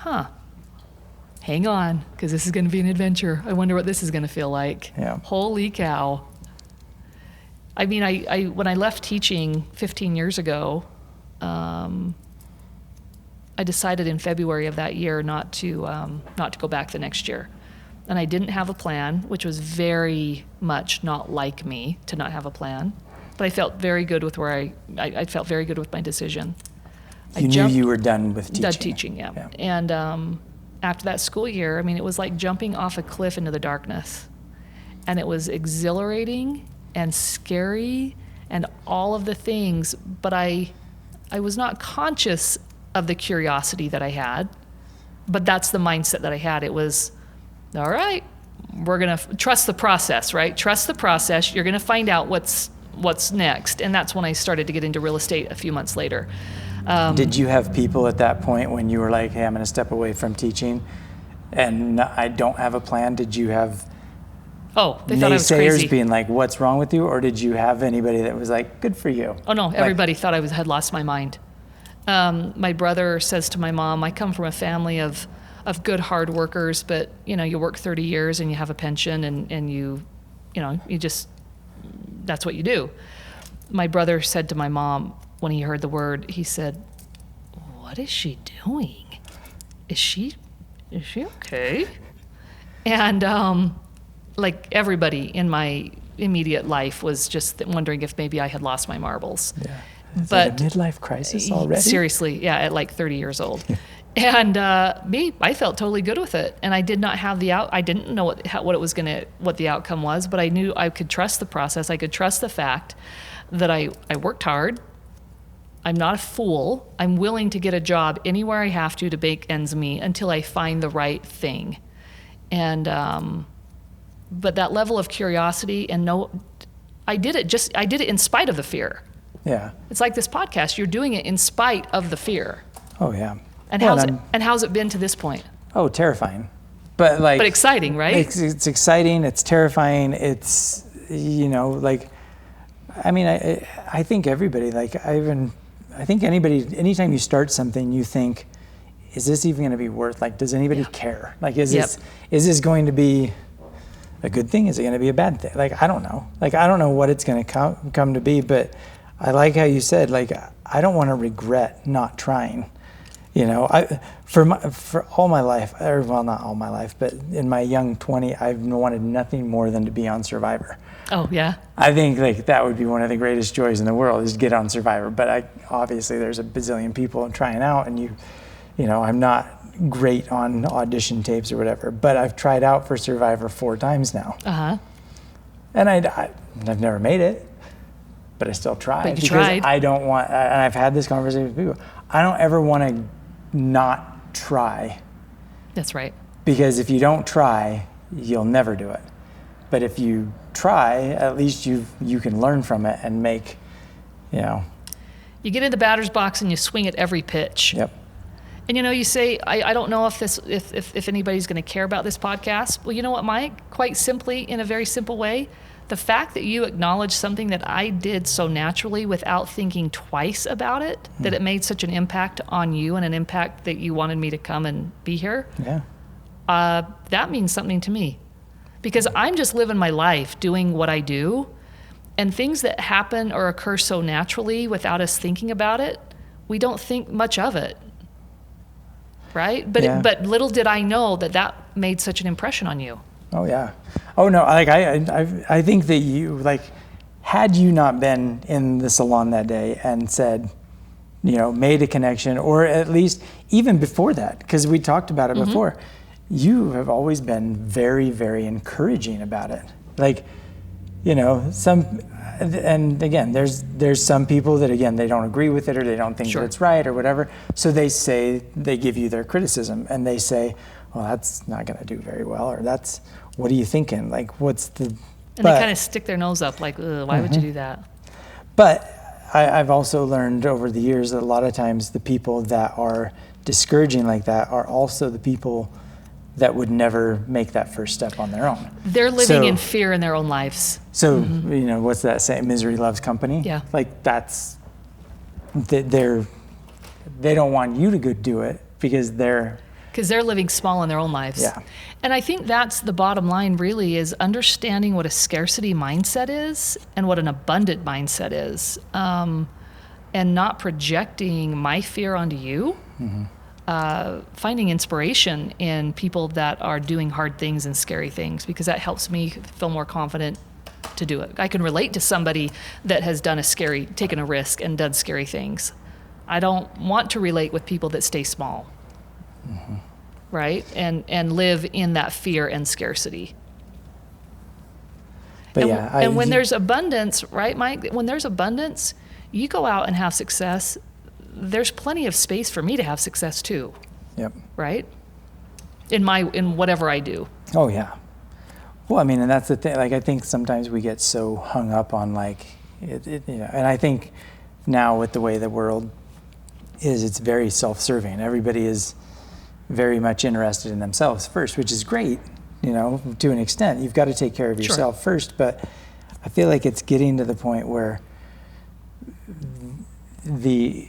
hang on, because this is going to be an adventure. I wonder what this is going to feel like. Yeah. Holy cow. I mean, I when I left teaching 15 years ago, I decided in February of that year not to go back the next year. And I didn't have a plan, which was very much not like me to not have a plan. But I felt very good with I felt very good with my decision. You knew you were done with teaching. Done teaching, yeah. And after that school year, I mean, it was like jumping off a cliff into the darkness. And it was exhilarating and scary and all of the things, but I was not conscious of the curiosity that I had, but that's the mindset that I had. It was, all right, we're going to trust the process, right? Trust the process. You're going to find out what's next. And that's when I started to get into real estate a few months later. Did you have people at that point when you were like, hey, I'm going to step away from teaching and I don't have a plan? Did you have they thought I was crazy. Naysayers being like, what's wrong with you? Or did you have anybody that was like, good for you? Oh, no, everybody thought I had lost my mind. My brother says to my mom, I come from a family of good hard workers, but you work 30 years and you have a pension and you just, that's what you do. My brother said to my mom when he heard the word, he said, what is she doing? Is she okay? And like everybody in my immediate life was just wondering if maybe I had lost my marbles. Yeah. Is But that a midlife crisis already? seriously, yeah, at like 30 years old. And I felt totally good with it, and I did not have I didn't know what the outcome was, but I knew I could trust the process. I could trust the fact that I worked hard. I'm not a fool. I'm willing to get a job anywhere I have to make ends meet until I find the right thing. And but that level of curiosity I did it in spite of the fear. Yeah. It's like this podcast. You're doing it in spite of the fear. Oh yeah. And how's it been to this point? Oh, terrifying. But exciting, right? It's exciting. It's terrifying. It's, I think everybody, I think anybody, anytime you start something, you think, is this even going to be worth, does anybody care? Is this going to be a good thing? Is it going to be a bad thing? I don't know. I don't know what it's going to come to be, but I like how you said, I don't want to regret not trying. For all my life, or well, not all my life, but in my young 20, I've wanted nothing more than to be on Survivor. Oh, yeah. I think that would be one of the greatest joys in the world is to get on Survivor. But obviously there's a bazillion people trying out, and I'm not great on audition tapes or whatever, but I've tried out for Survivor 4 times now. Uh-huh. And I've never made it, but I still try. But you because tried. I don't want, and I've had this conversation with people, I don't ever want to not try. That's right. Because if you don't try, you'll never do it. But if you try, at least you can learn from it and make, You get in the batter's box and you swing at every pitch. Yep. And you say, I don't know if anybody's going to care about this podcast. Well, you know what, Mike? Quite simply, in a very simple way, the fact that you acknowledge something that I did so naturally without thinking twice about it, that it made such an impact on you and an impact that you wanted me to come and be here. Yeah. That means something to me, because I'm just living my life doing what I do, and things that happen or occur so naturally without us thinking about it, we don't think much of it. Right? But little did I know that made such an impression on you. Oh yeah. Oh no. I think that you had you not been in the salon that day and said, made a connection, or at least even before that, because we talked about it before, you have always been very, very encouraging about it. And again, there's some people that, again, they don't agree with it, or they don't think that it's right or whatever. So they give you their criticism, and they say, well, that's not going to do very well, or what are you thinking? And they kind of stick their nose up, why would you do that? But I've also learned over the years that a lot of times the people that are discouraging like that are also the people that would never make that first step on their own. They're living in fear in their own lives. So, what's that saying? Misery loves company? Yeah. They don't want you to go do it because they're living small in their own lives. Yeah. And I think that's the bottom line, really, is understanding what a scarcity mindset is and what an abundant mindset is, and not projecting my fear onto you. Finding inspiration in people that are doing hard things and scary things, because that helps me feel more confident to do it. I can relate to somebody that has taken a risk and done scary things. I don't want to relate with people that stay small, right? And live in that fear and scarcity. But and when there's abundance, right, Mike? When there's abundance, you go out and have success. There's plenty of space for me to have success too. Yep. Right? In whatever I do. Oh yeah. Well, and that's the thing. I think sometimes we get so hung up on and I think now with the way the world is, it's very self-serving. Everybody is very much interested in themselves first, which is great, to an extent. You've got to take care of yourself first, but I feel like it's getting to the point where the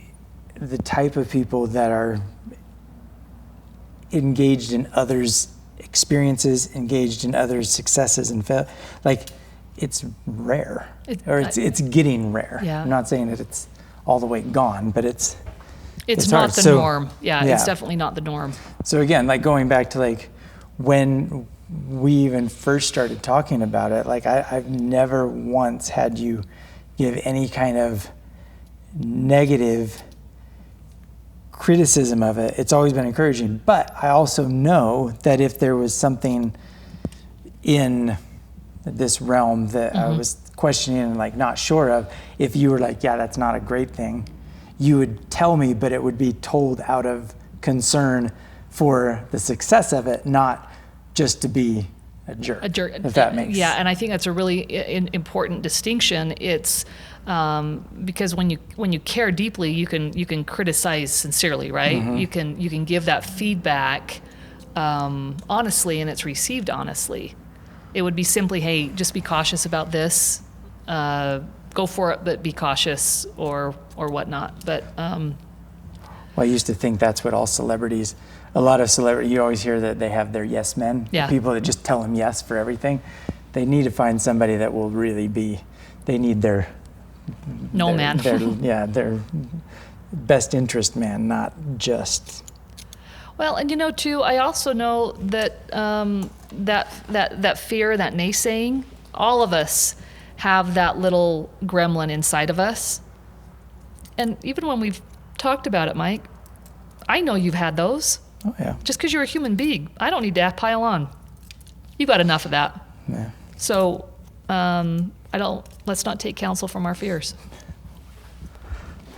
type of people that are engaged in others' experiences, engaged in others' successes and it's rare, it's getting rare. Yeah. I'm not saying that it's all the way gone, but it's not hard. the norm. Yeah, it's definitely not the norm. So again, going back to when we even first started talking about it, like I've never once had you give any kind of negative criticism of it. It's always been encouraging. But I also know that if there was something in this realm that I was questioning and like not sure of, if you were like, yeah, that's not a great thing, you would tell me, but it would be told out of concern for the success of it, not just to be a jerk. If that makes sense. Yeah, and I think that's a really important distinction. It's because when you care deeply, you can criticize sincerely, right? You can give that feedback honestly, and it's received honestly. It would be simply, hey, just be cautious about this. Go for it, but be cautious, or whatnot. But well, I used to think that's what all celebrities. A lot of celebrities, you always hear that they have their yes men, the people that just tell them yes for everything. They need to find somebody that will really be. They need their their best interest man, not just. Well, and too, I also know that that fear, that naysaying, all of us have that little gremlin inside of us. And even when we've talked about it, Mike, I know you've had those. Oh yeah. Just because you're a human being, I don't need to pile on. You've got enough of that. Yeah. So let's not take counsel from our fears.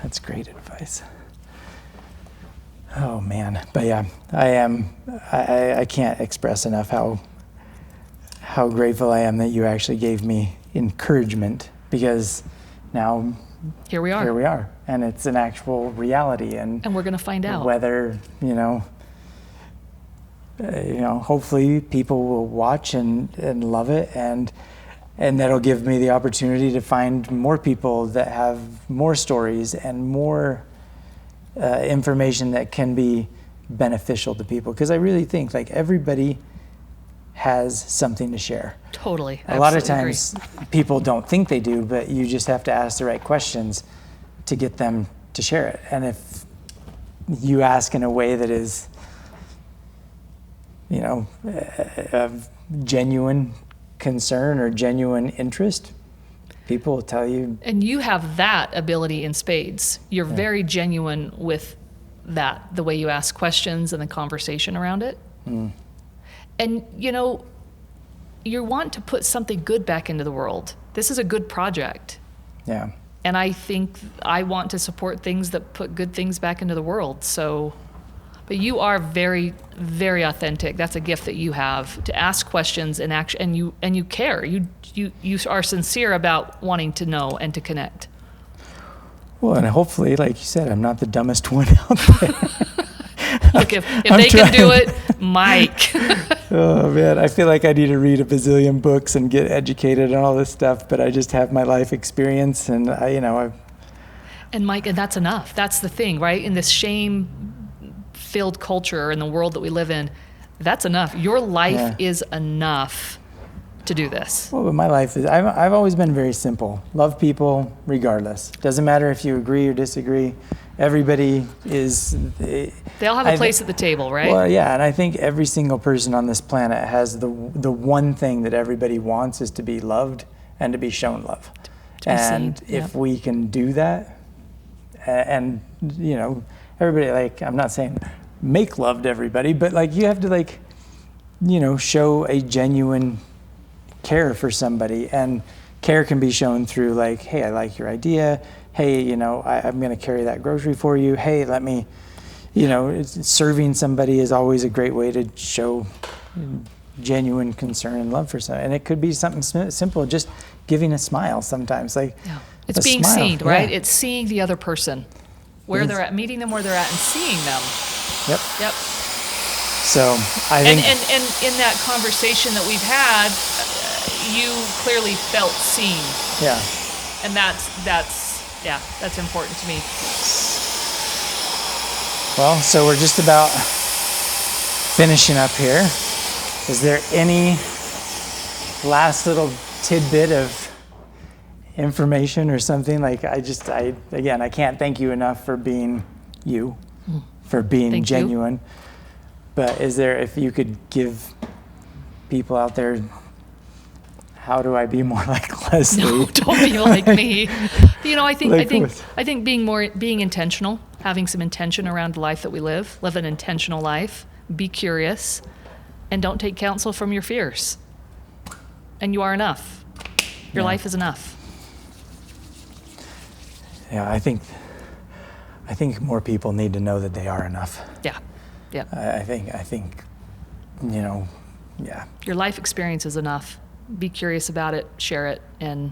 That's great advice. Oh man, but yeah, I can't express enough how grateful I am that you actually gave me encouragement, because now here we are, and it's an actual reality, and we're going to find out whether hopefully people will watch and love it, and that'll give me the opportunity to find more people that have more stories and more information that can be beneficial to people, because I really think like everybody has something to share. Totally. A lot of times people don't think they do, but you just have to ask the right questions to get them to share it. And if you ask in a way that is, of genuine concern or genuine interest, people will tell you. And you have that ability in spades. You're very genuine with that, the way you ask questions and the conversation around it. And you want to put something good back into the world. This is a good project. Yeah. And I think I want to support things that put good things back into the world. So, but you are very, very authentic. That's a gift that you have, to ask questions and you care. You are sincere about wanting to know and to connect. Well, and hopefully, like you said, I'm not the dumbest one out there. Look, if they can do it, Mike. Oh man, I feel like I need to read a bazillion books and get educated on all this stuff, but I just have my life experience, and I've. And Mike, and that's enough. That's the thing, right? In this shame-filled culture in the world that we live in, that's enough. Your life is enough to do this. Well, but my life is, I've always been very simple. Love people regardless. Doesn't matter if you agree or disagree. Everybody is. They all have a place at the table, right? Well, yeah, and I think every single person on this planet has the one thing that everybody wants, is to be loved and to be shown love. And if we can do that, and everybody, like, I'm not saying make love to everybody, but like you have to show a genuine care for somebody, and care can be shown through like, hey, I like your idea. Hey, I'm going to carry that grocery for you. Hey, let me, serving somebody is always a great way to show genuine concern and love for someone. And it could be something simple, just giving a smile sometimes. It's being seen, right? It's seeing the other person, where they're at, meeting them where they're at, and seeing them. Yep. So I think, and in that conversation that we've had, you clearly felt seen. Yeah. And that's important to me. Well, so we're just about finishing up here. Is there any last little tidbit of information or something? Like, I can't thank you enough for being you, for being genuine. But is there, if you could give people out there, how do I be more like Leslie? No, don't be like me. I think being intentional, having some intention around the life that we live an intentional life, be curious, and don't take counsel from your fears. And you are enough. Your life is enough. Yeah, I think more people need to know that they are enough. Yeah. Yeah. I think, yeah. Your life experience is enough. Be curious about it, share it, and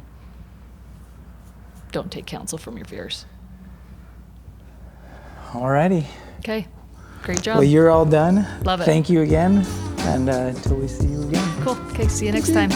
don't take counsel from your fears. Alrighty. Okay. Great job. Well, you're all done. Love it. Thank you again, and until we see you again. Cool. Okay, see you next time.